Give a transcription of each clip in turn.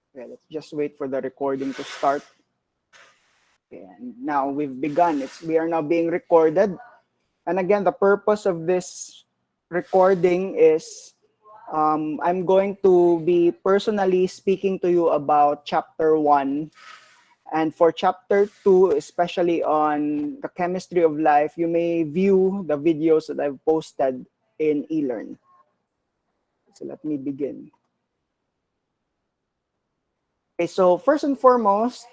Okay, let's just wait for the recording to start. Okay, and now we've begun. We are now being recorded. And again, the purpose of this recording is I'm going to be personally speaking to you about chapter 1. And for chapter 2, especially on the chemistry of life, you may view the videos that I've posted in eLearn. So let me begin. Okay, so first and foremost,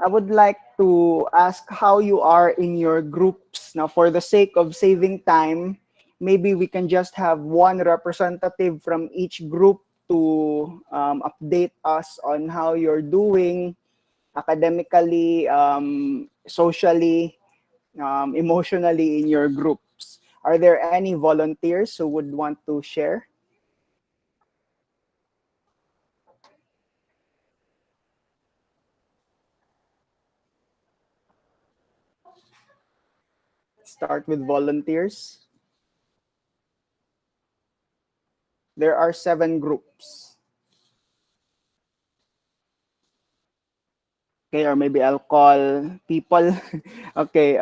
I would like to ask how you are in your groups. Now, for the sake of saving time, maybe we can just have one representative from each group to update us on how you're doing academically, socially, emotionally in your groups. Are there any volunteers who would want to share? Start with volunteers. There are 7 groups. Okay, or maybe I'll call people. Okay,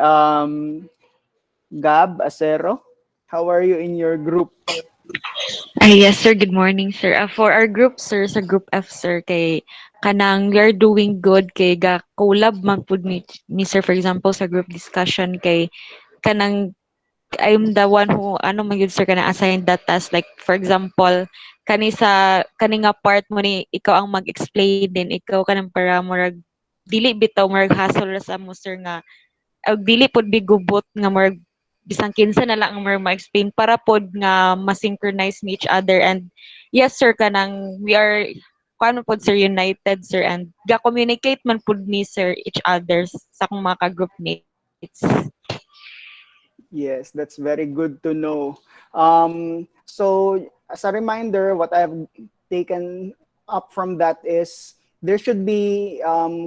Gab Acero, how are you in your group? Yes, sir. Good morning, sir. For our group, sir, sa Group F, sir, kay kanang we are doing good kay ga collab man pud me, sir, for example, sa group discussion kay kanang I'm the one who ano man yun, sir, kana assign that task, like for example kani nga part mo ni ikaw ang mag-explain din ikaw kanang para murag dili bitaw murag hassle ra sa mo, sir, nga dili pod bigubot nga murag bisang kinsa na lang ang murag ma-explain para pod nga ma-synchronize me each other. And yes, sir, kanang we are kuano pod, sir, united, sir, and ga-communicate man pod ni, sir, each other sa akong mga ka-group mates. Yes, that's very good to know. So as a reminder, what I've taken up from that is there should be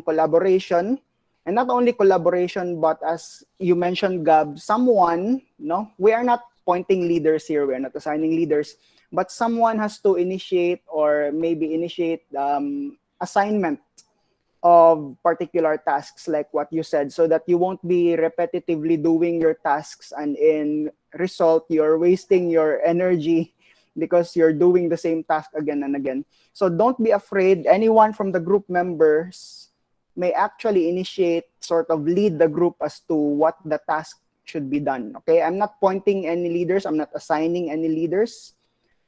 collaboration, and not only collaboration, but as you mentioned, Gab, someone, no, we are not pointing leaders here, we are not assigning leaders, but someone has to initiate or maybe initiate assignment of particular tasks like what you said, so that you won't be repetitively doing your tasks and in result you're wasting your energy because you're doing the same task again and again. So don't be afraid. Anyone from the group members may actually initiate, sort of lead the group as to what the task should be done. Okay, I'm not pointing any leaders, I'm not assigning any leaders.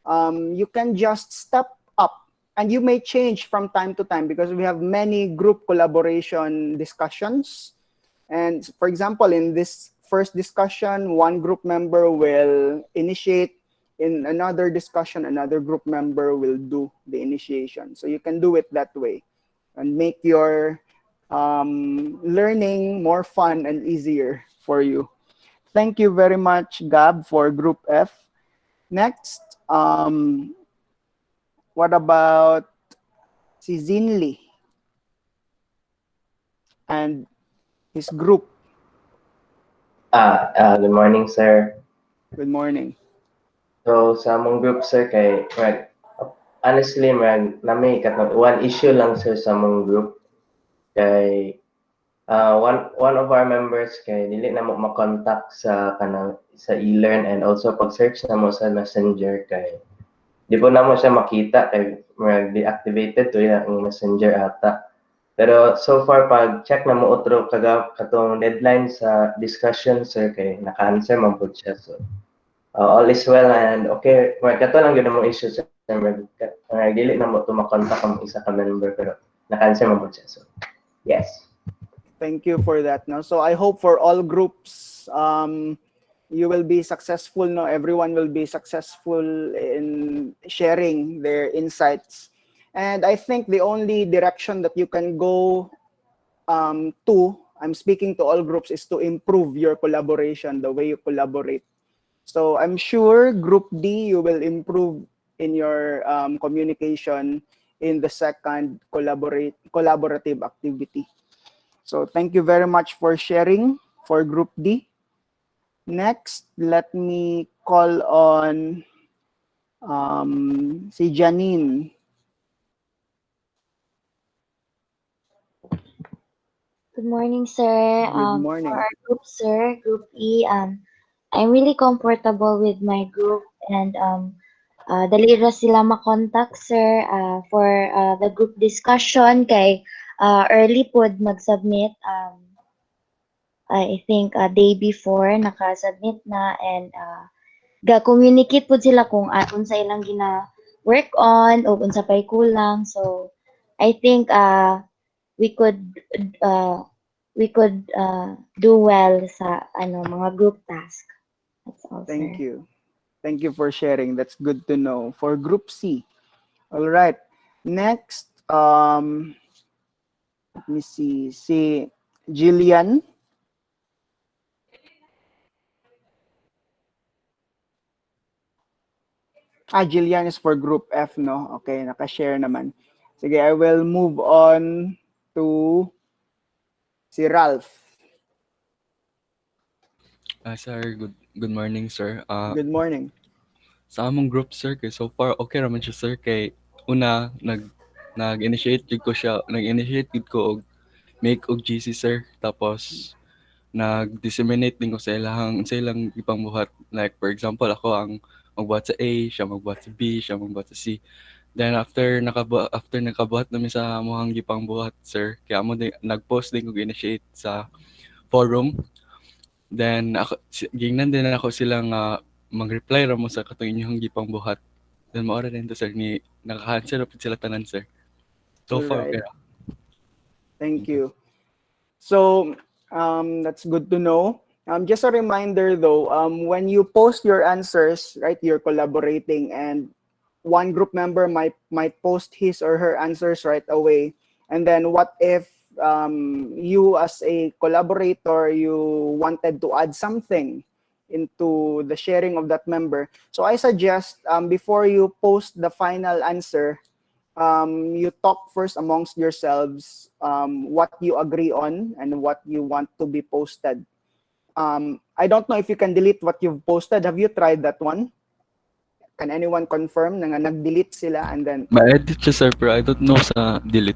You can just step up, and you may change from time to time because we have many group collaboration discussions. And for example, in this first discussion, one group member will initiate. In another discussion, another group member will do the initiation. So you can do it that way and make your learning more fun and easier for you. Thank you very much, Gab, for Group F. Next, what about si Zinli and his group? Good morning, sir. Good morning. So, sa among group, sir, kay, honestly, nami one issue lang, sir, sa among group. Kay, one of our members, kay, dili na mo makontak sa eLearn, and also pag-search na mo sa Messenger, kay, di po na mo siya makita, kay, deactivated to yung Messenger ata. Pero so far, pag check na mo otro katong deadline sa discussion, sir, kay naka-answer man po siya. So, all is well, and okay, kato lang yun mo issue, sir. Dili na mo to makontak ang isa ka member, pero naka-answer man po siya. So, yes. Thank you for that. No? So I hope for all groups, you will be successful. No? Everyone will be successful in sharing their insights. And I think the only direction that you can go I'm speaking to all groups, is to improve your collaboration, the way you collaborate. So I'm sure Group D, you will improve in your communication in the second collaborative activity. So thank you very much for sharing for Group D. Next, let me call on si Janine. Good morning, sir. Good For morning. our group, sir, Group E, I'm really comfortable with my group and dali ra sila makontak, sir, for the group discussion kay early pod mag-submit. I think day before naka-submit na and ga-communicate po sila kung unsa ilang gina-work on o unsa pay kulang. So I think we could uh, do well sa mga group task. That's all, Thank sir. you. Thank you for sharing. That's good to know. For Group C. All right. Next, let me see. Si Jillian. Jillian is for Group F, no? Okay, naka-share naman. Sige, I will move on to si Ralph. Sir, good morning, sir. Good morning. Sa among group, sir, kay so far okay raman siya, sir, kay una nag-initiate jud ko siya, nag-initiate jud ko og make og GC, sir. Tapos nag-disseminate din ko sa ilang ipangbuhat. Like for example, ako ang magbuhat sa A, siya magbuhat sa B, siya magbuhat sa C. Then after nakabuhat namin sa amuhang gipangbuhat, sir, kaya amo din nag-post din ko initiate sa forum. Then gingnan din ako silang mag-reply ra mo sa katong inyong gipang buhat. Then maora din to, sir, ni naka-answer na pud sila tanan, sir. So far Alright. okay. Thank you. So, that's good to know. Just a reminder though, when you post your answers, right, you're collaborating and one group member might post his or her answers right away. And then what if you as a collaborator, you wanted to add something into the sharing of that member? So I suggest before you post the final answer, you talk first amongst yourselves what you agree on and what you want to be posted. I don't know if you can delete what you've posted. Have you tried that one? Can anyone confirm na nag-delete sila and then... Ma-edit siya, sir, pero I don't know sa delete.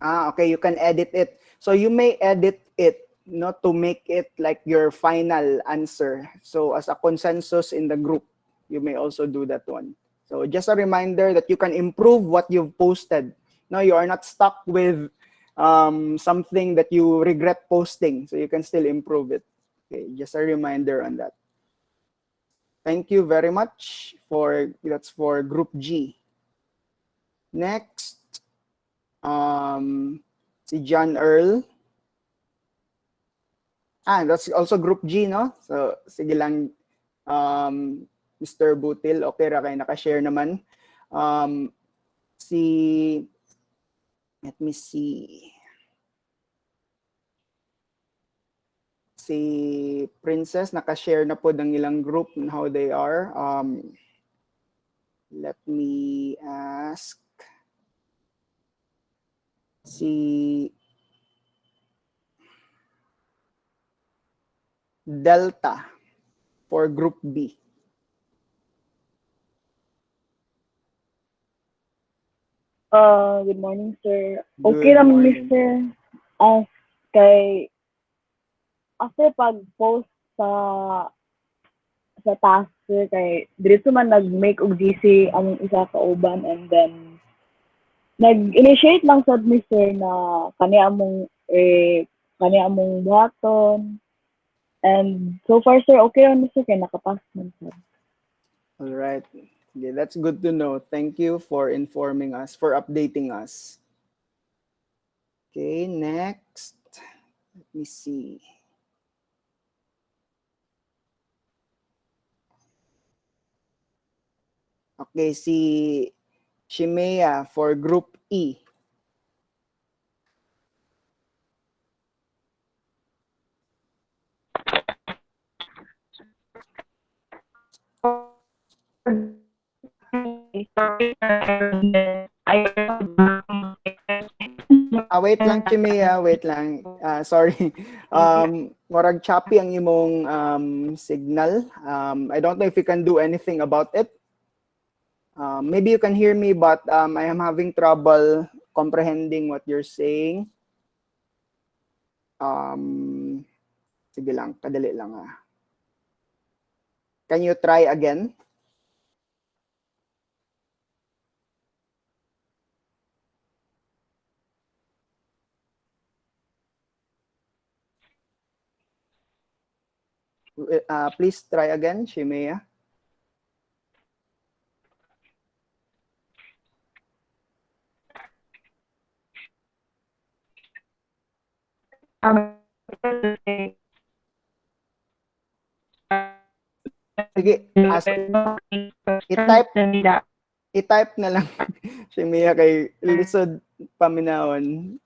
Okay, you can edit it. So you may edit it, to make it like your final answer. So as a consensus in the group, you may also do that one. So just a reminder that you can improve what you've posted. No, you are not stuck with something that you regret posting. So you can still improve it. Okay, just a reminder on that. Thank you very much that's for Group G. Next, si John Earl. That's also Group G, no? So sige lang, Mr. Butil, okay ra kay naka-share naman. Let me see. Si Princess, naka-share na po ng ilang group and how they are. Let me ask. Si Delta for Group B. Good morning, sir. Okay Good naman, morning. Mr. Kay after pag-post sa task, sir, kay dito man nag-make og GC ang isa ka uban and then nag-initiate lang sad, Mr. na kani among buhaton. And so far, sir, okay naman, Mr. kay nakapass man, sir. All right. Okay, that's good to know. Thank you for informing us, for updating us. Okay, next. Let me see. Okay, si Shimea for Group E. Wait lang, Chimea, wait lang. Sorry. Morag choppy ang imong signal. I don't know if you can do anything about it. Maybe you can hear me, but I am having trouble comprehending what you're saying. Sige lang, kadali lang ah. Can you try again? Please try again, Shimea. Sige, i-type na lang Shimea kay lisod paminahon.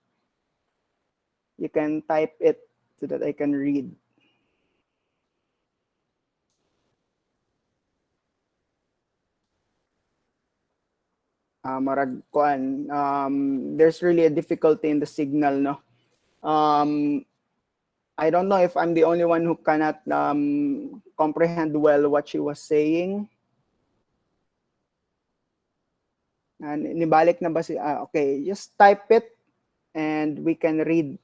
You can type it so that I can read. Marag kuan, there's really a difficulty in the signal, no? I don't know if I'm the only one who cannot comprehend well what she was saying. And nibalik na ba si okay, just type it and we can read.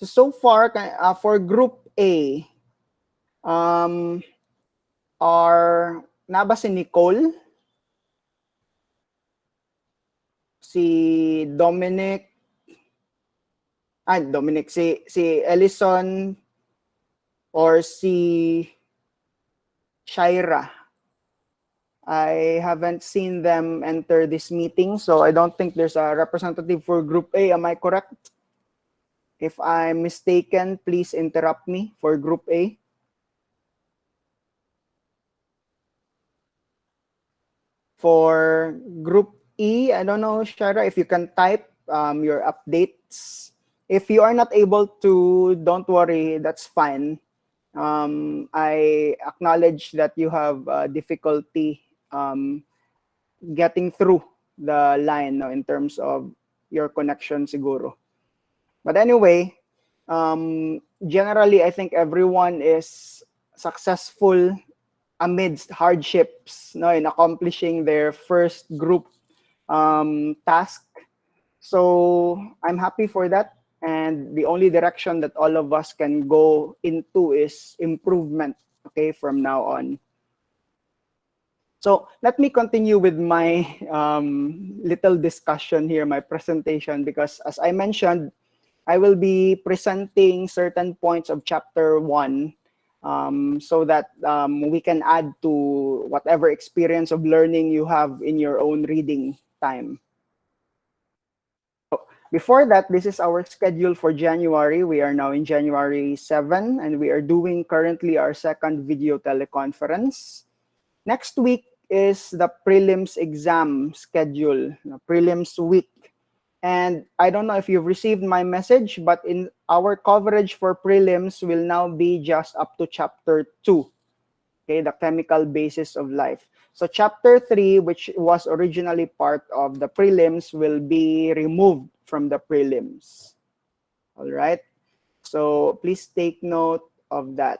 So far for group A, naba si Nicole, si Dominic, si Ellison, or si Shaira. I haven't seen them enter this meeting, so I don't think there's a representative for group A. Am I correct? If I'm mistaken, please interrupt me for group A. For group E, I don't know, Shaira, if you can type your updates. If you are not able to, don't worry, that's fine. I acknowledge that you have difficulty getting through the line, no, in terms of your connection siguro. But anyway, generally, I think everyone is successful amidst hardships, no, in accomplishing their first group task. So I'm happy for that. And the only direction that all of us can go into is improvement, okay, from now on. So let me continue with my little discussion here, my presentation, because as I mentioned, I will be presenting certain points of chapter 1 so that we can add to whatever experience of learning you have in your own reading time. Before that, this is our schedule for January. We are now in January 7, and we are doing currently our second video teleconference. Next week is the prelims exam schedule, prelims week. And I don't know if you've received my message, but in our coverage for prelims will now be just up to chapter 2, okay, the chemical basis of life. So chapter 3, which was originally part of the prelims, will be removed from the prelims. All right. So please take note of that.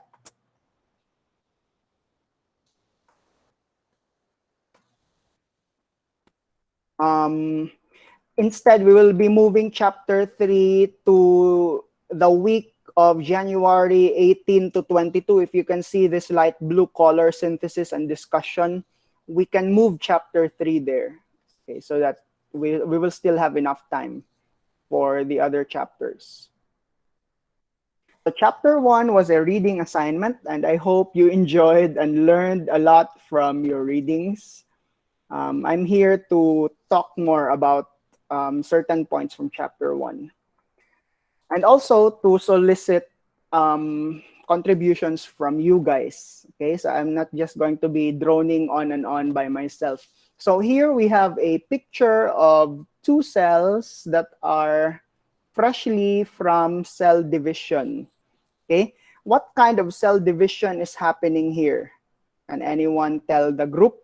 Instead, we will be moving chapter 3 to the week of January 18 to 22. If you can see this light blue color, synthesis and discussion, we can move chapter 3 there, okay, so that we will still have enough time for the other chapters. So chapter 1 was a reading assignment, and I hope you enjoyed and learned a lot from your readings. I'm here to talk more about certain points from chapter 1. And also to solicit contributions from you guys. Okay, so I'm not just going to be droning on and on by myself. So here we have a picture of 2 cells that are freshly from cell division. Okay, what kind of cell division is happening here? Can anyone tell the group?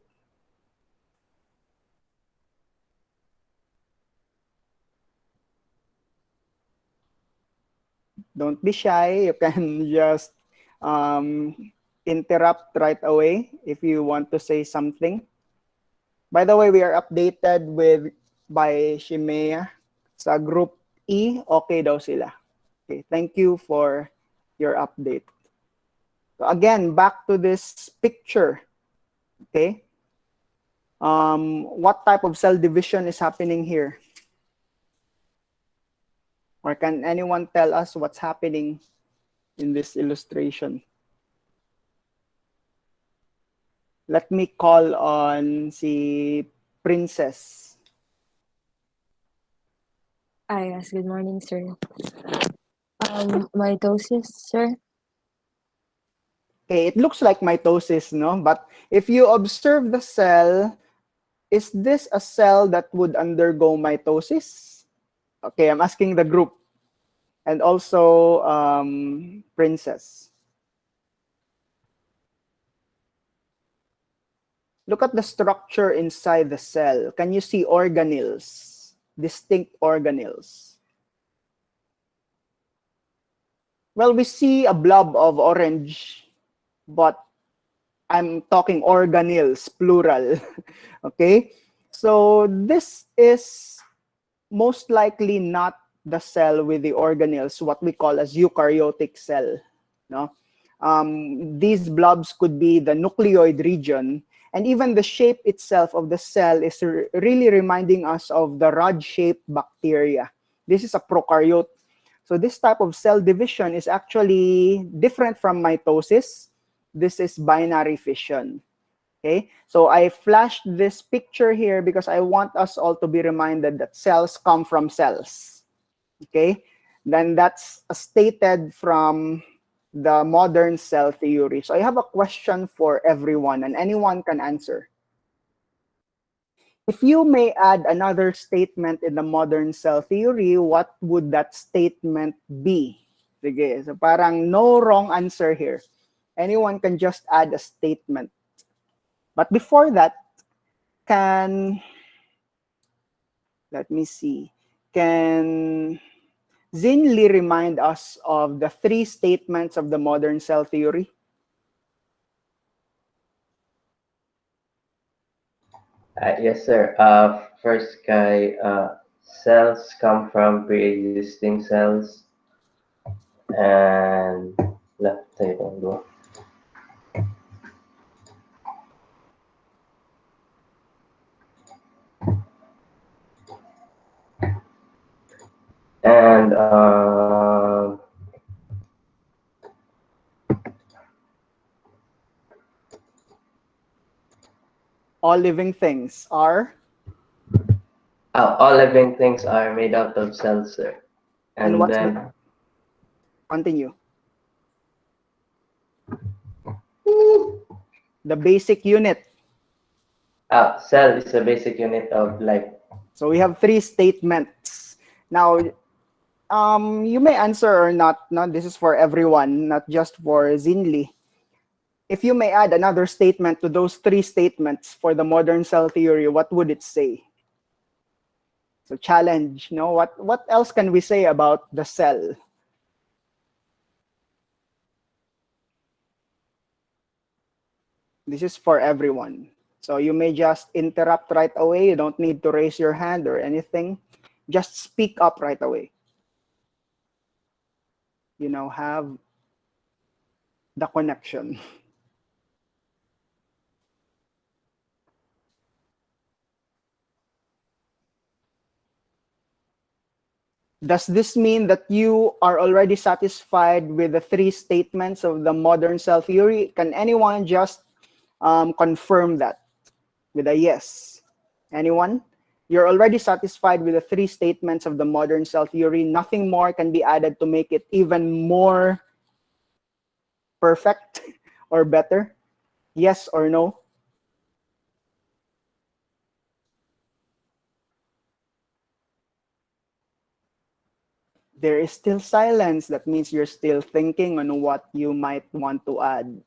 Don't be shy. You can just interrupt right away if you want to say something. By the way, we are updated by Shimea sa group E. Okay daw sila. Okay, thank you for your update. So again, back to this picture. Okay. What type of cell division is happening here? Or can anyone tell us what's happening in this illustration? Let me call on si Princess. Yes, good morning, sir. Mitosis, sir. Okay, it looks like mitosis, no? But if you observe the cell, is this a cell that would undergo mitosis? Okay, I'm asking the group. And also Princess. Look at the structure inside the cell. Can you see organelles? Distinct organelles. Well, we see a blob of orange, but I'm talking organelles, plural. Okay? So this is most likely not the cell with the organelles, what we call as eukaryotic cell. No? These blobs could be the nucleoid region, and even the shape itself of the cell is really reminding us of the rod-shaped bacteria. This is a prokaryote. So this type of cell division is actually different from mitosis. This is binary fission. Okay, so I flashed this picture here because I want us all to be reminded that cells come from cells. Okay, then that's stated from the modern cell theory. So I have a question for everyone, and anyone can answer. If you may add another statement in the modern cell theory, what would that statement be? Sige, so parang no wrong answer here. Anyone can just add a statement. But before that, let me see, can Xin Li remind us of the 3 statements of the modern cell theory? Yes, sir. First, cells come from pre-existing cells, and left table go. And All living things are? all living things are made out of cells, sir. And And what's then continue. The basic unit. cell is the basic unit of life. So we have 3 statements. Now, you may answer or not. No, this is for everyone, not just for Zinli. If you may add another statement to those 3 statements for the modern cell theory, what would it say? So challenge, no? What else can we say about the cell? This is for everyone. So you may just interrupt right away. You don't need to raise your hand or anything. Just speak up right away. You know, have the connection. Does this mean that you are already satisfied with the 3 statements of the modern cell theory? Can anyone just confirm that with a yes? Anyone? You're already satisfied with the 3 statements of the modern cell theory. Nothing more can be added to make it even more perfect or better? Yes or no? There is still silence. That means you're still thinking on what you might want to add.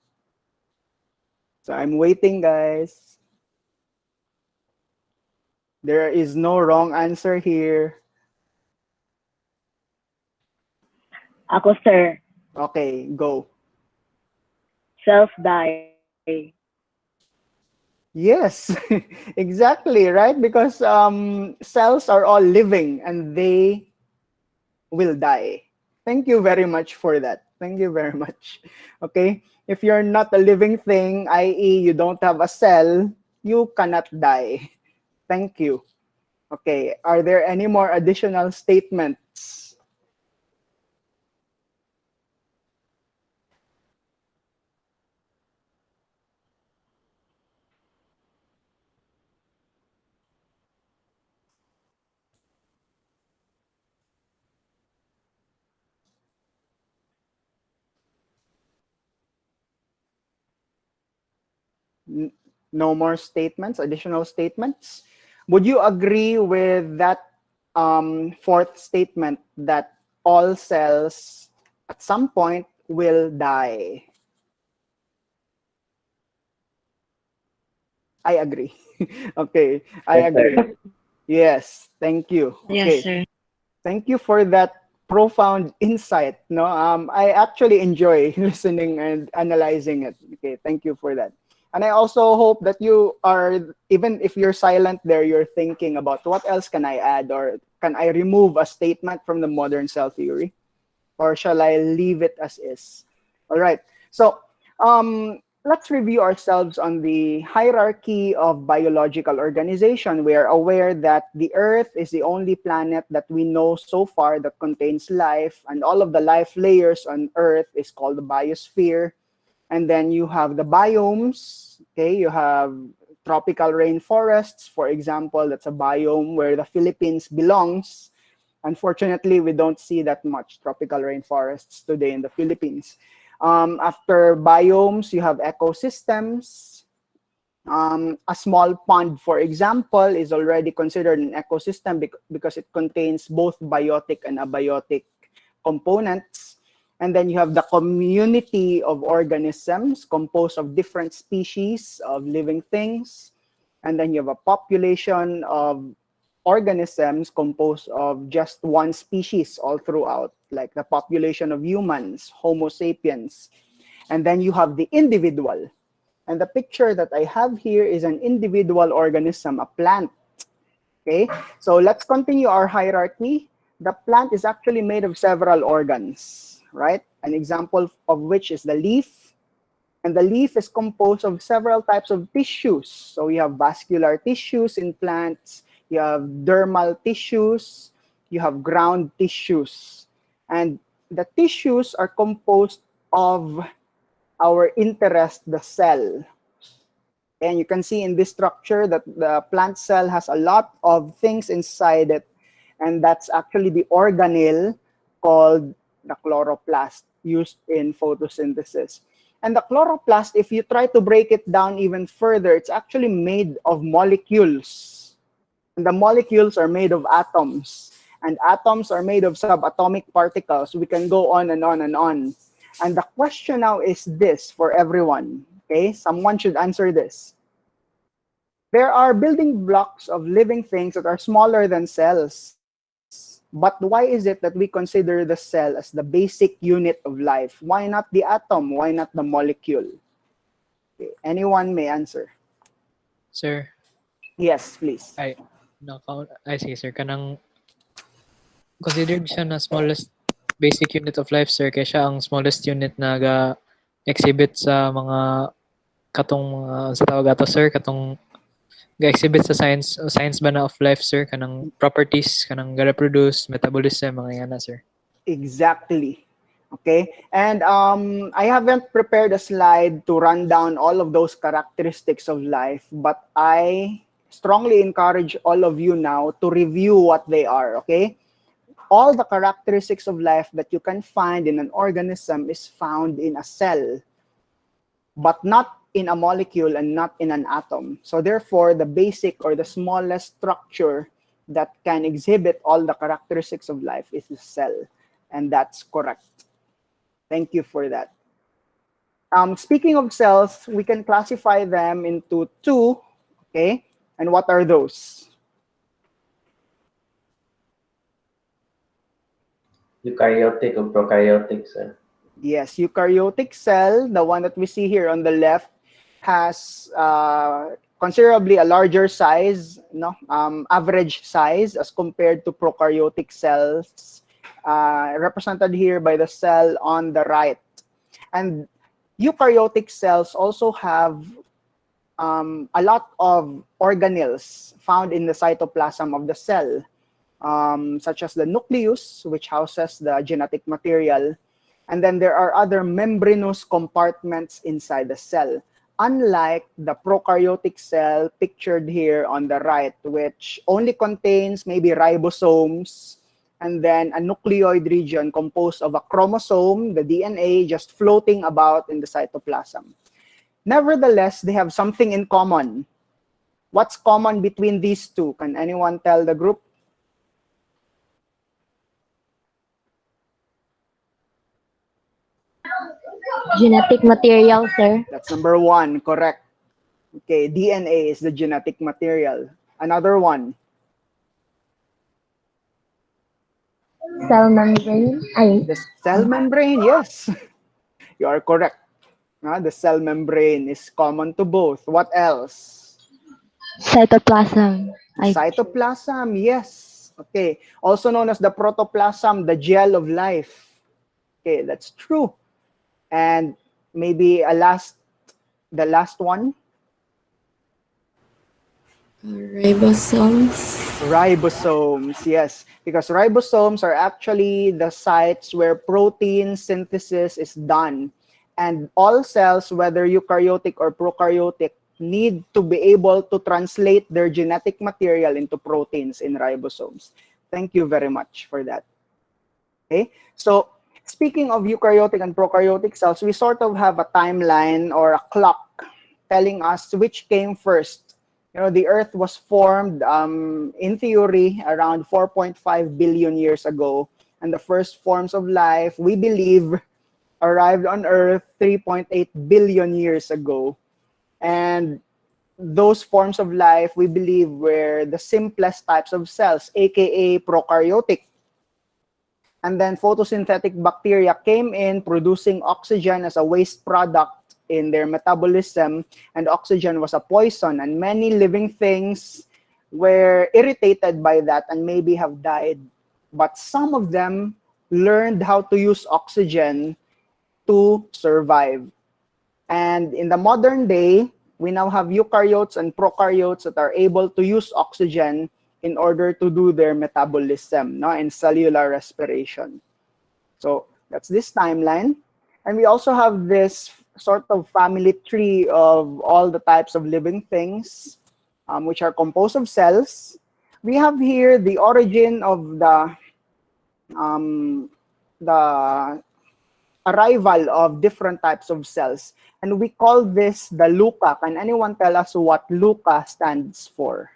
So I'm waiting, guys. There is no wrong answer here. Ako, sir. Okay, go. cells die. Yes, exactly, right? Because cells are all living and they will die. Thank you very much for that. Thank you very much. Okay, if you're not a living thing, i.e., you don't have a cell, you cannot die. Thank you. Okay, are there any more additional statements? No more statements, additional statements? Would you agree with that fourth statement that all cells at some point will die? I agree. Okay, I Yes, sir. agree. Yes, thank you. Yes, Okay, sir. thank you for that profound insight. No, I actually enjoy listening and analyzing it. Okay, thank you for that. And I also hope that you are, even if you're silent there, you're thinking about what else can I add, or can I remove a statement from the modern cell theory, or shall I leave it as is? All right. So let's review ourselves on the hierarchy of biological organization. We are aware that the Earth is the only planet that we know so far that contains life, and all of the life layers on Earth is called the biosphere. And then you have the biomes. Okay, you have tropical rainforests, for example. That's a biome where the Philippines belongs. Unfortunately, we don't see that much tropical rainforests today in the Philippines. After biomes, you have ecosystems. A small pond, for example, is already considered an ecosystem because it contains both biotic and abiotic components. And then you have the community of organisms composed of different species of living things. And then you have a population of organisms composed of just one species all throughout, like the population of humans, Homo sapiens. And then you have the individual. And the picture that I have here is an individual organism, a plant. Okay, so let's continue our hierarchy. The plant is actually made of several organs, right? An example of which is the leaf. And the leaf is composed of several types of tissues. So you have vascular tissues in plants, you have dermal tissues, you have ground tissues. And the tissues are composed of our interest, the cell. And you can see in this structure that the plant cell has a lot of things inside it. And that's actually the organelle called the chloroplast used in photosynthesis. And the chloroplast, if you try to break it down even further, it's actually made of molecules. And the molecules are made of atoms. And atoms are made of subatomic particles. We can go on and on and on. And the question now is this for everyone. Okay, someone should answer this. There are building blocks of living things that are smaller than cells. But why is it that we consider the cell as the basic unit of life? Why not the atom? Why not the molecule? Okay, anyone may answer. Sir, Yes, please. ay sige sir, kanang considered siya na smallest basic unit of life sir, kaya siya ang smallest unit na ga-exhibit sa mga katong mga sa tawag ato sir, katong ga-exhibit sa science ba na of life sir, kanang properties, kanang ga-reproduce, metabolism, mga yana sir. Exactly. Okay, and I haven't prepared a slide to run down all of those characteristics of life, but I strongly encourage all of you now to review what they are, okay? All the characteristics of life that you can find in an organism is found in a cell, but not in a molecule and not in an atom. So therefore, the basic or the smallest structure that can exhibit all the characteristics of life is the cell, and that's correct. Thank you for that. Speaking of cells, we can classify them into two, okay? And what are those? Eukaryotic or prokaryotic, sir. Yes, eukaryotic cell, the one that we see here on the left, has considerably a larger size, no, average size as compared to prokaryotic cells, represented here by the cell on the right. And eukaryotic cells also have a lot of organelles found in the cytoplasm of the cell, such as the nucleus, which houses the genetic material. And then there are other membranous compartments inside the cell, unlike the prokaryotic cell pictured here on the right, which only contains maybe ribosomes and then a nucleoid region composed of a chromosome, the DNA, just floating about in the cytoplasm. Nevertheless, they have something in common. What's common between these two? Can anyone tell the group? Genetic material, sir. That's number one, correct. Okay, DNA is the genetic material. Another one. Cell membrane. Ay, The cell membrane, yes. You are correct. The cell membrane is common to both. What else? cytoplasm. Ay, Cytoplasm, yes. Okay, also known as the protoplasm, the gel of life. Okay, that's true. And maybe the last one. Ribosomes. Ribosomes, yes, because ribosomes are actually the sites where protein synthesis is done. And all cells, whether eukaryotic or prokaryotic, need to be able to translate their genetic material into proteins in ribosomes. Thank you very much for that. Okay, so speaking of eukaryotic and prokaryotic cells, we sort of have a timeline or a clock telling us which came first. You know, the Earth was formed, in theory, around 4.5 billion years ago. And the first forms of life, we believe, arrived on Earth 3.8 billion years ago. And those forms of life, we believe, were the simplest types of cells, aka prokaryotic. And then photosynthetic bacteria came in, producing oxygen as a waste product in their metabolism, and oxygen was a poison, and many living things were irritated by that and maybe have died. But some of them learned how to use oxygen to survive. And in the modern day, we now have eukaryotes and prokaryotes that are able to use oxygen in order to do their metabolism, no, and cellular respiration. So that's this timeline. And we also have this sort of family tree of all the types of living things, which are composed of cells. We have here the origin of the arrival of different types of cells. And we call this the LUCA. Can anyone tell us what LUCA stands for?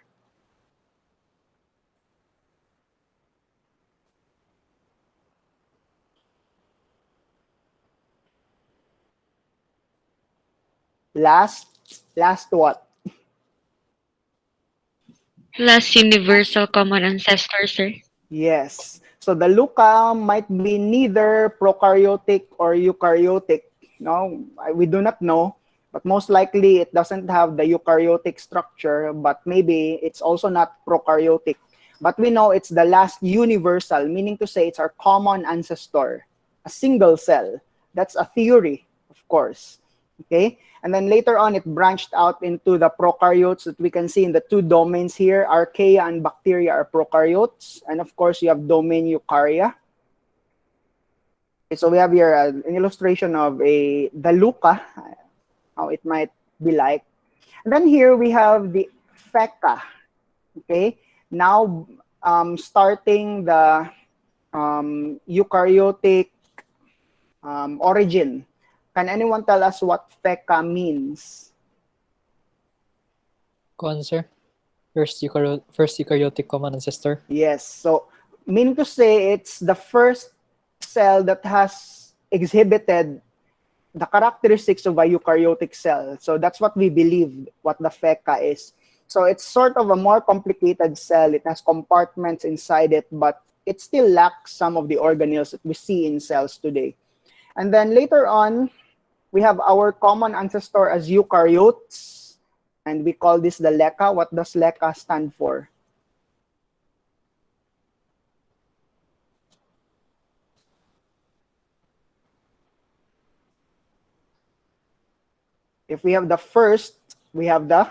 Last what? Last universal common ancestor, sir. Yes. So the LUCA might be neither prokaryotic or eukaryotic. No, we do not know, but most likely it doesn't have the eukaryotic structure, but maybe it's also not prokaryotic. But we know it's the last universal, meaning to say it's our common ancestor, a single cell. That's a theory, of course. Okay, and then later on it branched out into the prokaryotes that we can see in the two domains here. Archaea and bacteria are prokaryotes, and of course you have domain eukarya. Okay, so we have here an illustration of the LUCA, how it might be like. And then here we have the FECA. Okay, now starting the eukaryotic origin. Can anyone tell us what FECA means? Sir. First eukaryotic common ancestor. Yes, so meaning to say it's the first cell that has exhibited the characteristics of a eukaryotic cell. So that's what we believe what the FECA is. So it's sort of a more complicated cell. It has compartments inside it, but it still lacks some of the organelles that we see in cells today. And then later on, we have our common ancestor as eukaryotes, and we call this the LECA. What does LECA stand for? If we have the first, we have the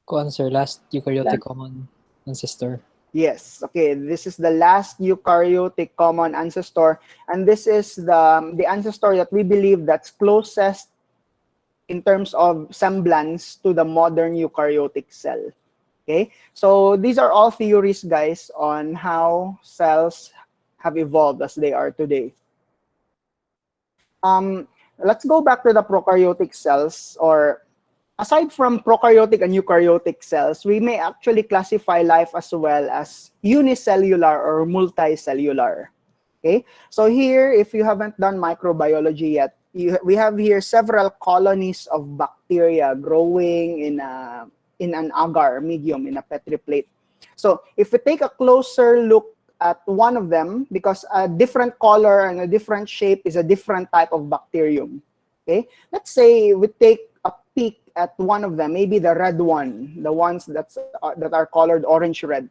Kuan, sir, last eukaryotic common ancestor. yes. Okay, this is the last eukaryotic common ancestor, and this is the ancestor that we believe that's closest in terms of semblance to the modern eukaryotic cell. Okay, so these are all theories, guys, on how cells have evolved as they are today. Let's go back to the prokaryotic cells, or aside from prokaryotic and eukaryotic cells, we may actually classify life as well as unicellular or multicellular. Okay, so here, if you haven't done microbiology yet, we have here several colonies of bacteria growing in an agar medium, in a Petri plate. So if we take a closer look at one of them, because a different color and a different shape is a different type of bacterium. Okay, let's say we take a peek at one of them, maybe the red one, the ones that are colored orange red.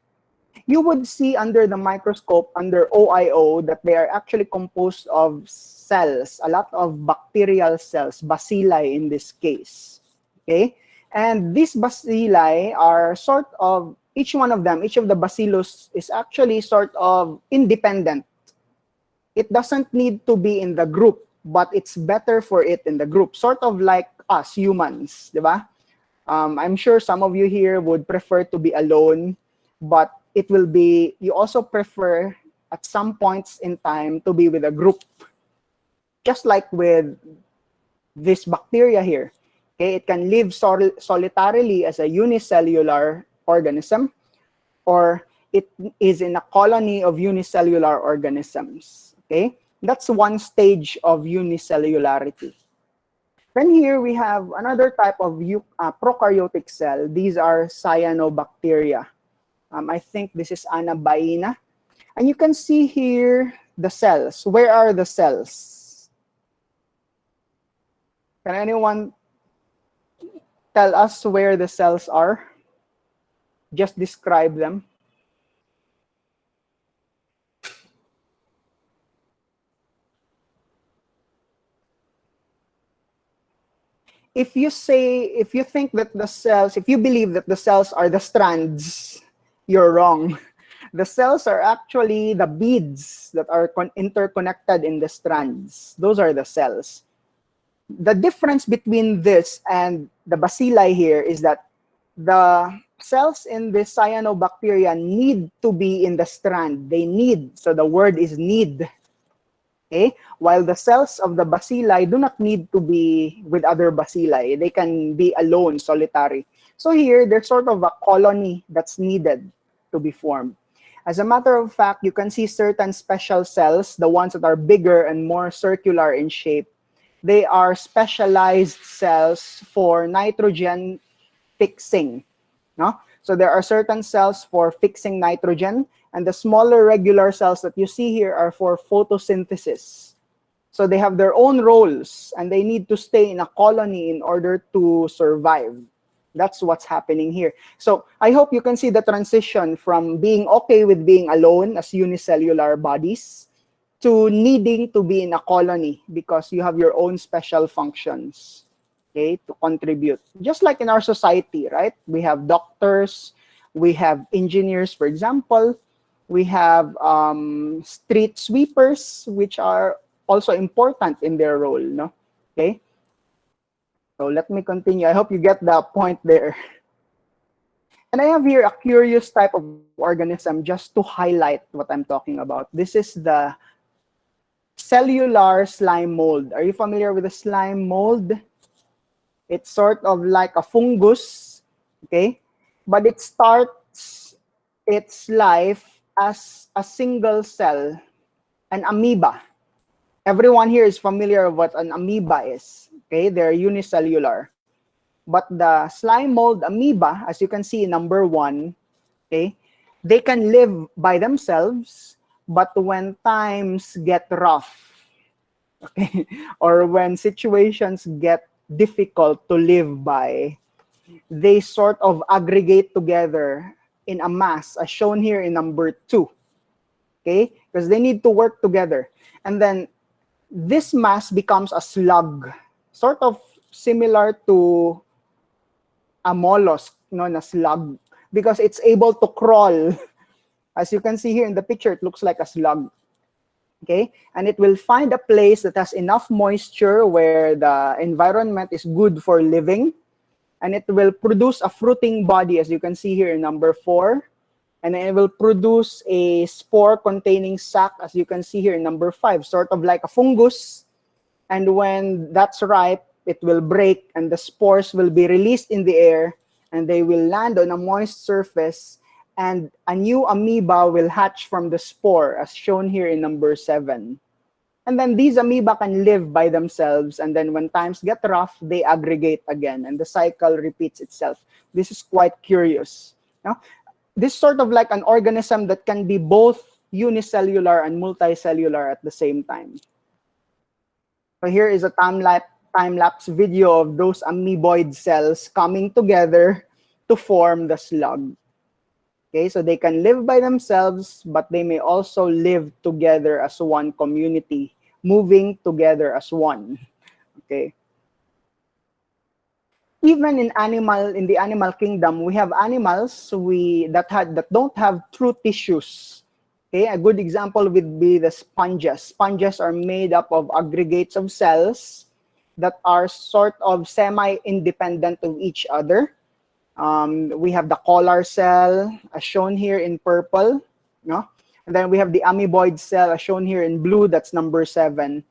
You would see under the microscope, under OIO, that they are actually composed of cells, a lot of bacterial cells, bacilli in this case. Okay, and these bacilli are sort of, each one of them, each of the bacillus is actually sort of independent. It doesn't need to be in the group, but it's better for it in the group, sort of like us humans, diba? I'm sure some of you here would prefer to be alone, but it will be, you also prefer at some points in time to be with a group, just like with this bacteria here. Okay, it can live solitarily as a unicellular organism, or it is in a colony of unicellular organisms. Okay, that's one stage of unicellularity. Then here we have another type of prokaryotic cell. These are cyanobacteria. I think this is Anabaina. And you can see here the cells. Where are the cells? Can anyone tell us where the cells are? Just describe them. If you think that the cells, if you believe that the cells are the strands, you're wrong. The cells are actually the beads that are interconnected in the strands. Those are the cells. The difference between this and the bacilli here is that the cells in the cyanobacteria need to be in the strand. They need, so the word is need. Okay? While the cells of the bacilli do not need to be with other bacilli. They can be alone, solitary. So here, there's sort of a colony that's needed to be formed. As a matter of fact, you can see certain special cells, the ones that are bigger and more circular in shape. They are specialized cells for nitrogen fixing. No? So there are certain cells for fixing nitrogen, and the smaller regular cells that you see here are for photosynthesis. So they have their own roles, and they need to stay in a colony in order to survive. That's what's happening here. So I hope you can see the transition from being okay with being alone as unicellular bodies to needing to be in a colony because you have your own special functions, okay, to contribute. Just like in our society, right? We have doctors, we have engineers, for example. We have street sweepers, which are also important in their role, no? Okay? So let me continue. I hope you get the point there. And I have here a curious type of organism just to highlight what I'm talking about. This is the cellular slime mold. Are you familiar with the slime mold? It's sort of like a fungus, okay? But it starts its life as a single cell, an amoeba. Everyone here is familiar with what an amoeba is. Okay, they're unicellular. But the slime mold amoeba, as you can see in number 1, okay, they can live by themselves, but when times get rough, okay, or when situations get difficult to live by, they sort of aggregate together in a mass, as shown here in number 2. Okay, because they need to work together. And then this mass becomes a slug, sort of similar to a mollusk known as slug, because it's able to crawl. As you can see here in the picture, it looks like a slug. Okay, and it will find a place that has enough moisture where the environment is good for living, and it will produce a fruiting body, as you can see here in number 4, and then it will produce a spore containing sac, as you can see here in number 5, sort of like a fungus. And when that's ripe, it will break and the spores will be released in the air, and they will land on a moist surface, and a new amoeba will hatch from the spore, as shown here in number 7. And then these amoeba can live by themselves, and then when times get rough, they aggregate again, and the cycle repeats itself. This is quite curious. Now, this is sort of like an organism that can be both unicellular and multicellular at the same time. So here is a time-lapse video of those amoeboid cells coming together to form the slug. Okay, so they can live by themselves, but they may also live together as one community, moving together as one. Okay. Even in the animal kingdom, we have animals that don't have true tissues. Okay, a good example would be the sponges. Sponges are made up of aggregates of cells that are sort of semi-independent of each other. We have the collar cell, as shown here in purple, no? And then we have the amoeboid cell, as shown here in blue, that's number 7.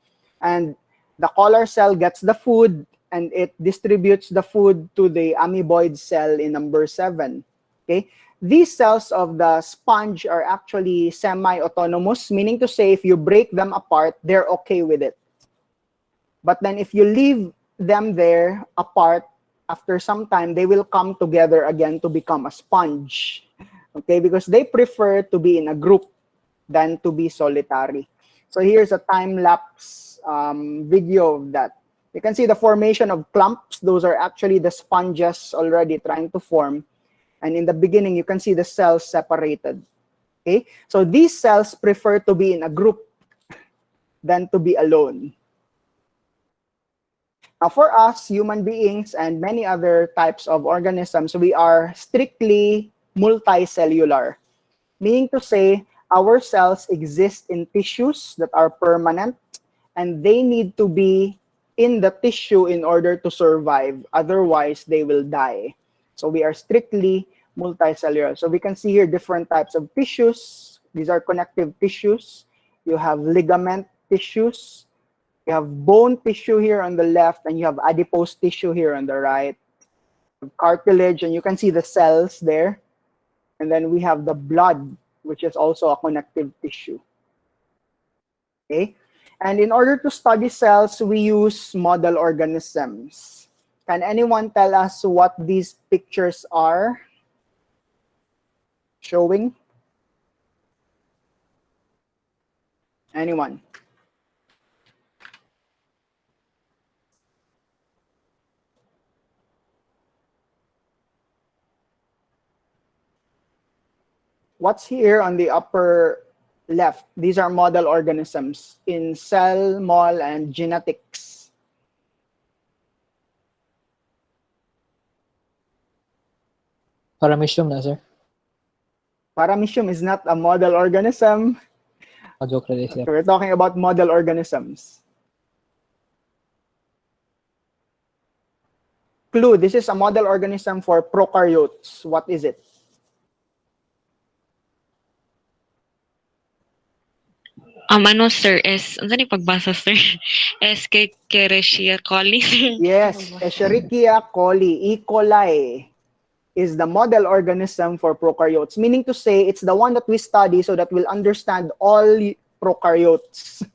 And the collar cell gets the food, and it distributes the food to the amoeboid cell in number 7. Okay? These cells of the sponge are actually semi-autonomous, meaning to say if you break them apart, they're okay with it. But then if you leave them there apart, after some time, they will come together again to become a sponge. Okay, because they prefer to be in a group than to be solitary. So here's a time-lapse video of that. You can see the formation of clumps. Those are actually the sponges already trying to form. And in the beginning, you can see the cells separated. Okay, so these cells prefer to be in a group than to be alone. Now, for us, human beings and many other types of organisms, we are strictly multicellular, meaning to say our cells exist in tissues that are permanent, and they need to be in the tissue in order to survive. Otherwise, they will die. So we are strictly multicellular. So we can see here different types of tissues. These are connective tissues. You have ligament tissues. You have bone tissue here on the left, and you have adipose tissue here on the right. Cartilage, and you can see the cells there. And then we have the blood, which is also a connective tissue. Okay? And in order to study cells, we use model organisms. Can anyone tell us what these pictures are showing? Anyone? What's here on the upper left? These are model organisms in cell, mol, and genetics. Paramecium na, sir. Paramecium is not a model organism. Joke lang, sir. We're talking about model organisms. Clue, this is a model organism for prokaryotes. What is it? Ano sir, ano ni pagbasa sir? Escherichia coli. Yes, Escherichia coli, E. coli is the model organism for prokaryotes, meaning to say it's the one that we study so that we'll understand all prokaryotes.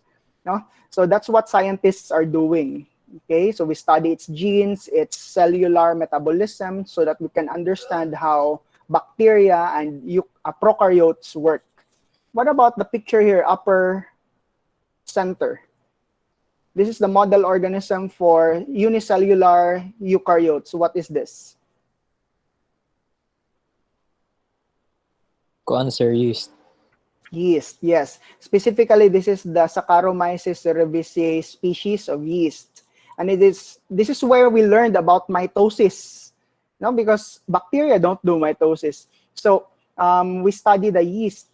No? So that's what scientists are doing. Okay, so we study its genes, its cellular metabolism, so that we can understand how bacteria and prokaryotes work. What about the picture here, upper center? This is the model organism for unicellular eukaryotes. What is this? Kuan, sir, yeast. Yeast, yes. Specifically, this is the Saccharomyces cerevisiae species of yeast. And this is where we learned about mitosis, no? Because bacteria don't do mitosis. So we study the yeast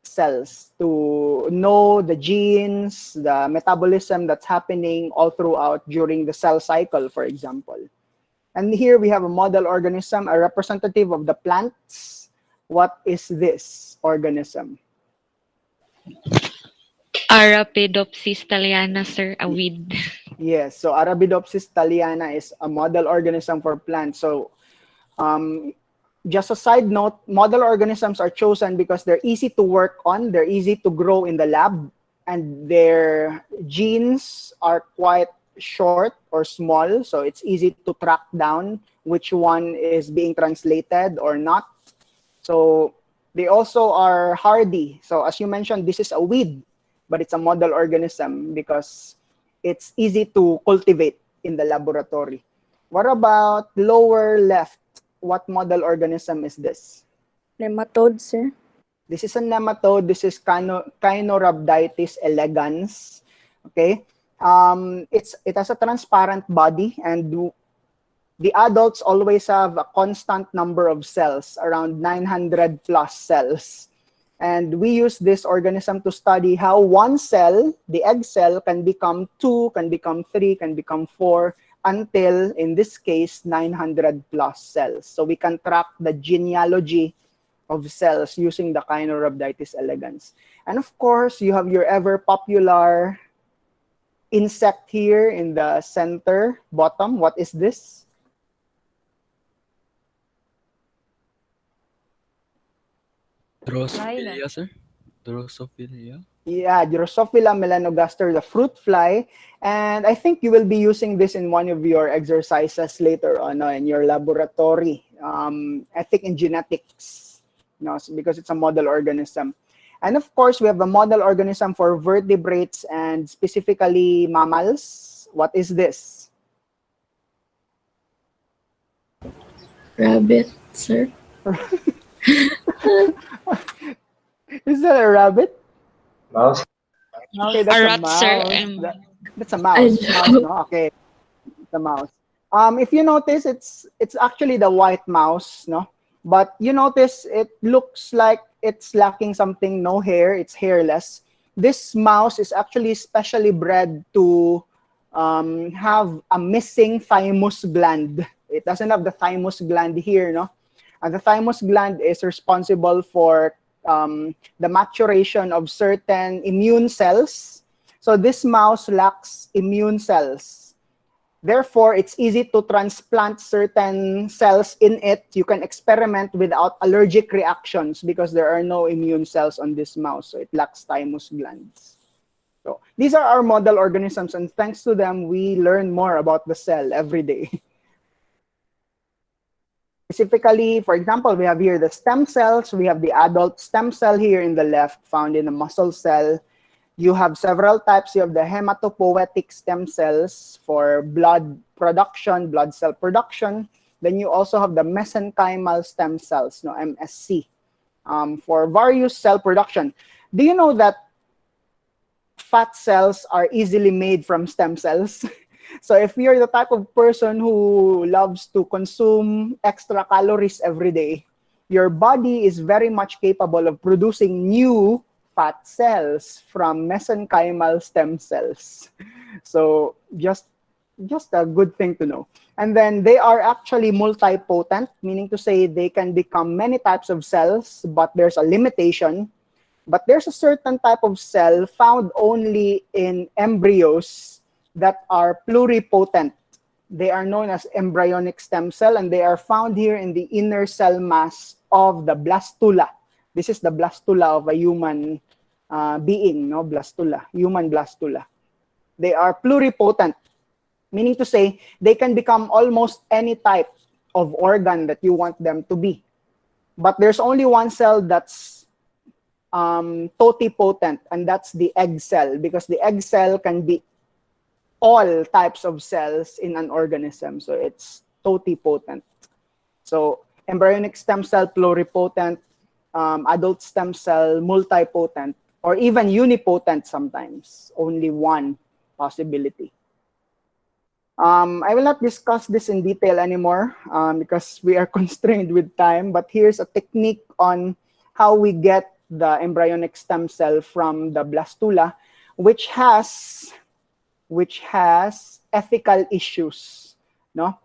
cells to know the genes, the metabolism that's happening all throughout during the cell cycle, for example. And here we have a model organism, a representative of the plants. What is this organism? Arabidopsis thaliana, sir, a weed. Yes, so Arabidopsis thaliana is a model organism for plants. So just a side note, model organisms are chosen because they're easy to work on, they're easy to grow in the lab, and their genes are quite short or small, so it's easy to track down which one is being translated or not. So they also are hardy. So as you mentioned, this is a weed, but it's a model organism because it's easy to cultivate in the laboratory. What about lower left? What model organism is this? Nematode, sir. This is a nematode. This is Caenorhabditis elegans. Okay. It has a transparent body, and the adults always have a constant number of cells, around 900 plus cells. And we use this organism to study how one cell, the egg cell, can become 2, can become 3, can become 4, until, in this case, 900 plus cells. So we can track the genealogy of cells using the Caenorhabditis elegans. And of course, you have your ever popular insect here in the center bottom. What is this? Drosophila, sir. Drosophila. Yeah, Drosophila melanogaster, the fruit fly. And I think you will be using this in one of your exercises later on in your laboratory. I think in genetics, because it's a model organism. And of course, we have a model organism for vertebrates and specifically mammals. What is this? Rabbit, sir. Is that a rabbit? Mouse. Okay, that's A a rat, sir. mouse. That's a mouse. Mouse, no? Okay, it's a mouse. If you notice, it's actually the white mouse, no? But you notice it looks like it's lacking something, no hair, it's hairless. This mouse is actually specially bred to have a missing thymus gland. It doesn't have the thymus gland here, no? And the thymus gland is responsible for the maturation of certain immune cells. So this mouse lacks immune cells. Therefore, it's easy to transplant certain cells in it. You can experiment without allergic reactions because there are no immune cells on this mouse. So it lacks thymus glands. So these are our model organisms, and thanks to them, we learn more about the cell every day. Specifically, for example, we have here the stem cells. We have the adult stem cell here in the left, found in a muscle cell. You have several types. You have the hematopoietic stem cells for blood production, blood cell production. Then you also have the mesenchymal stem cells, MSC, for various cell production. Do you know that fat cells are easily made from stem cells? So if you're the type of person who loves to consume extra calories every day, your body is very much capable of producing new fat cells from mesenchymal stem cells. So just a good thing to know. And then they are actually multipotent, meaning to say they can become many types of cells, but there's a limitation. But there's a certain type of cell found only in embryos that are pluripotent. They are known as embryonic stem cell, and they are found here in the inner cell mass of the blastula. This is the blastula of a human being, blastula, human blastula. They are pluripotent, meaning to say they can become almost any type of organ that you want them to be. But there's only one cell that's totipotent, and that's the egg cell, because the egg cell can be all types of cells in an organism. So it's totipotent. So embryonic stem cell pluripotent, adult stem cell multipotent, or even unipotent sometimes. Only one possibility. I will not discuss this in detail anymore because we are constrained with time, but here's a technique on how we get the embryonic stem cell from the blastula, which has ethical issues, no?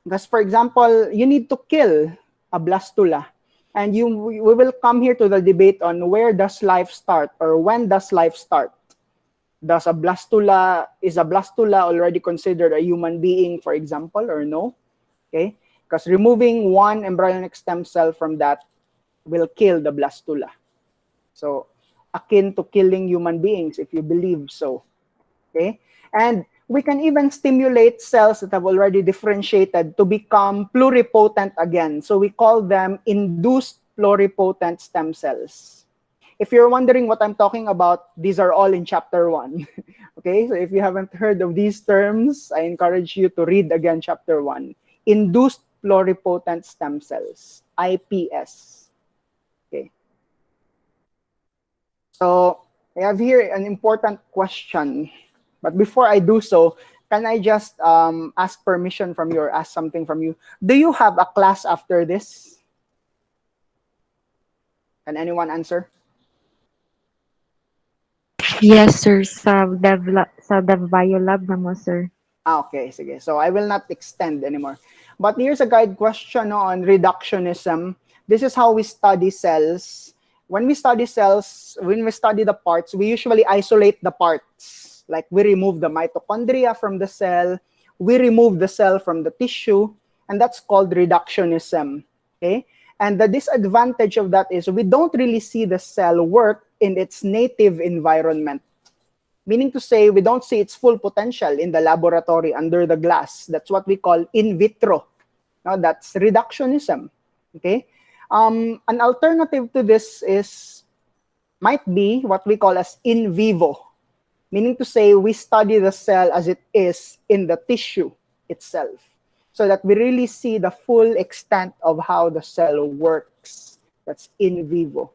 Because for example, you need to kill a blastula, and we will come here to the debate on where does life start or when does life start. Is a blastula already considered a human being, for example, or no? Okay, because removing one embryonic stem cell from that will kill the blastula. So akin to killing human beings, if you believe so. Okay, and we can even stimulate cells that have already differentiated to become pluripotent again. So we call them induced pluripotent stem cells. If you're wondering what I'm talking about, these are all in chapter 1. Okay, so if you haven't heard of these terms, I encourage you to read again chapter 1. Induced pluripotent stem cells, IPS. Okay. So I have here an important question. But before I do so, can I just ask permission from you or ask something from you? Do you have a class after this? Can anyone answer? Yes, sir. Sa DevBiolab na mo, sir. Okay, sige. So I will not extend anymore. But here's a guide question on reductionism. This is how we study cells. When we study cells, when we study the parts, we usually isolate the parts. Like we remove the mitochondria from the cell, we remove the cell from the tissue, and that's called reductionism. Okay? And the disadvantage of that is we don't really see the cell work in its native environment. Meaning to say, we don't see its full potential in the laboratory under the glass. That's what we call in vitro. Now, that's reductionism. Okay? An alternative to this might be what we call as in vivo. Meaning to say, we study the cell as it is in the tissue itself, so that we really see the full extent of how the cell works. That's in vivo.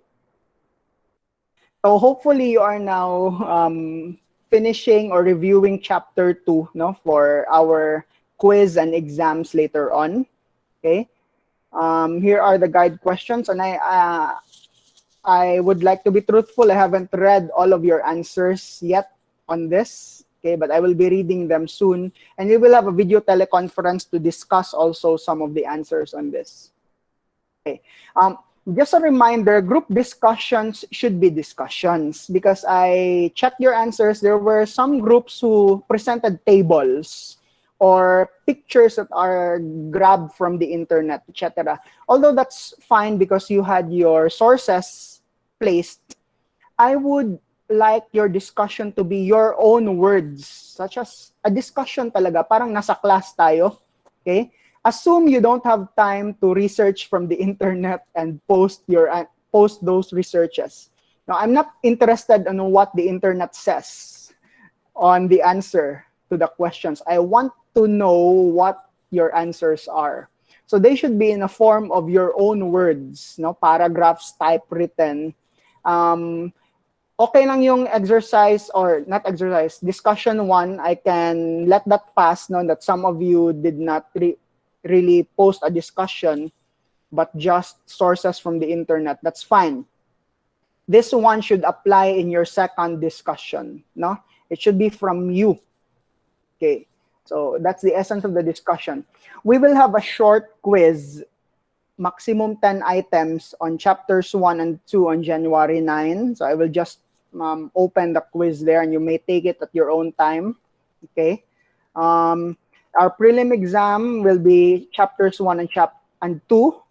So hopefully you are now finishing or reviewing chapter 2, no, for our quiz and exams later on. Okay. Here are the guide questions, and I would like to be truthful. I haven't read all of your answers yet on this. Okay, but I will be reading them soon, and we will have a video teleconference to discuss also some of the answers on this. Okay. Just a reminder, group discussions should be discussions, because I checked your answers. There were some groups who presented tables or pictures that are grabbed from the internet, etc. Although that's fine because you had your sources placed, I would like your discussion to be your own words, such as a discussion talaga, parang nasa class tayo. Okay? Assume you don't have time to research from the internet and post those researches. Now, I'm not interested in what the internet says on the answer to the questions. I want to know what your answers are. So they should be in a form of your own words, no, paragraphs, typewritten. Okay lang yung exercise, or not exercise, discussion 1, I can let that pass, no, that some of you did not really post a discussion, but just sources from the internet. That's fine. This one should apply in your second discussion, no? It should be from you. Okay, so that's the essence of the discussion. We will have a short quiz, maximum 10 items on chapters 1 and 2 on January 9. So I will just open the quiz there, and you may take it at your own time. Okay. Our prelim exam will be chapters 1 and 2.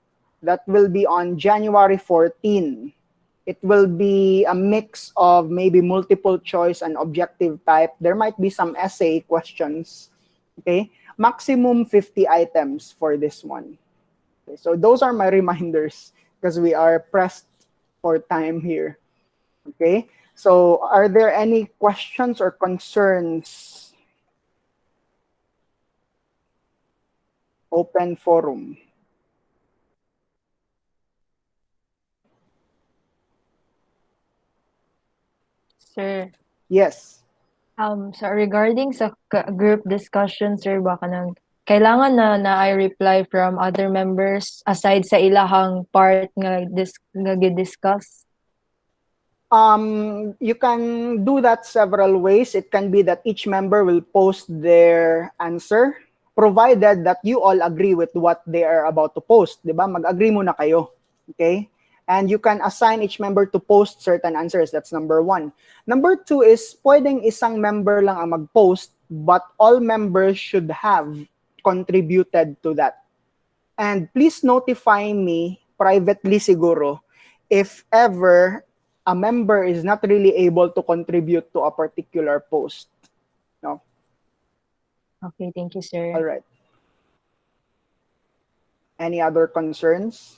That will be on January 14. It will be a mix of maybe multiple choice and objective type. There might be some essay questions. Okay. Maximum 50 items for this one. Okay. So those are my reminders, because we are pressed for time here. Okay. So are there any questions or concerns? Open forum. Sir, Yes. so regarding sa group discussion, sir, baka nang kailangan na I reply from other members aside sa ilahang part nga gi-discuss. You can do that several ways. It can be that each member will post their answer, provided that you all agree with what they are about to post. Diba? Mag-agree muna kayo. Okay? And you can assign each member to post certain answers. That's number 1. Number 2 is pwedeng isang member lang ang mag-post, but all members should have contributed to that. And please notify me privately siguro if ever a member is not really able to contribute to a particular post. No? Okay, thank you, sir. All right. Any other concerns?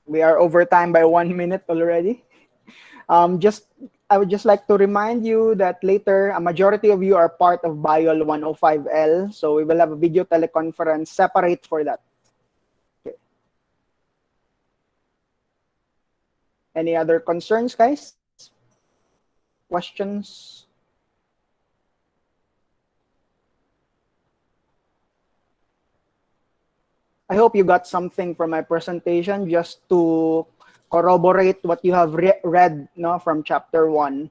We are over time by 1 minute already. I would just like to remind you that later, a majority of you are part of BIOL 105L. So we will have a video teleconference separate for that. Okay. Any other concerns, guys? Questions? I hope you got something from my presentation just to corroborate what you have read from chapter 1.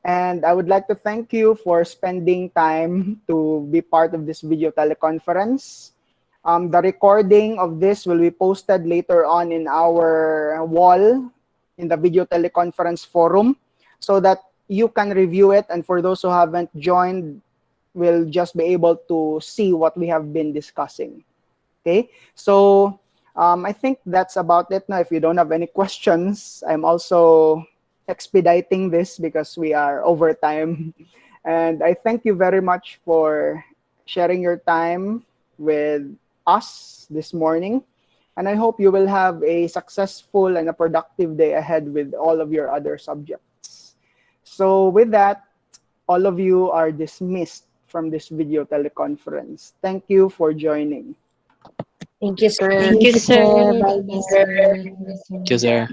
And I would like to thank you for spending time to be part of this video teleconference. The recording of this will be posted later on in our wall in the video teleconference forum so that you can review it. And for those who haven't joined, will just be able to see what we have been discussing. Okay, so I think that's about it now. If you don't have any questions, I'm also expediting this because we are over time. And I thank you very much for sharing your time with us this morning. And I hope you will have a successful and a productive day ahead with all of your other subjects. So with that, all of you are dismissed from this video teleconference. Thank you for joining. Thank you, sir. Thank you, sir. Bye, Thank you, sir. sir. Thank you, sir.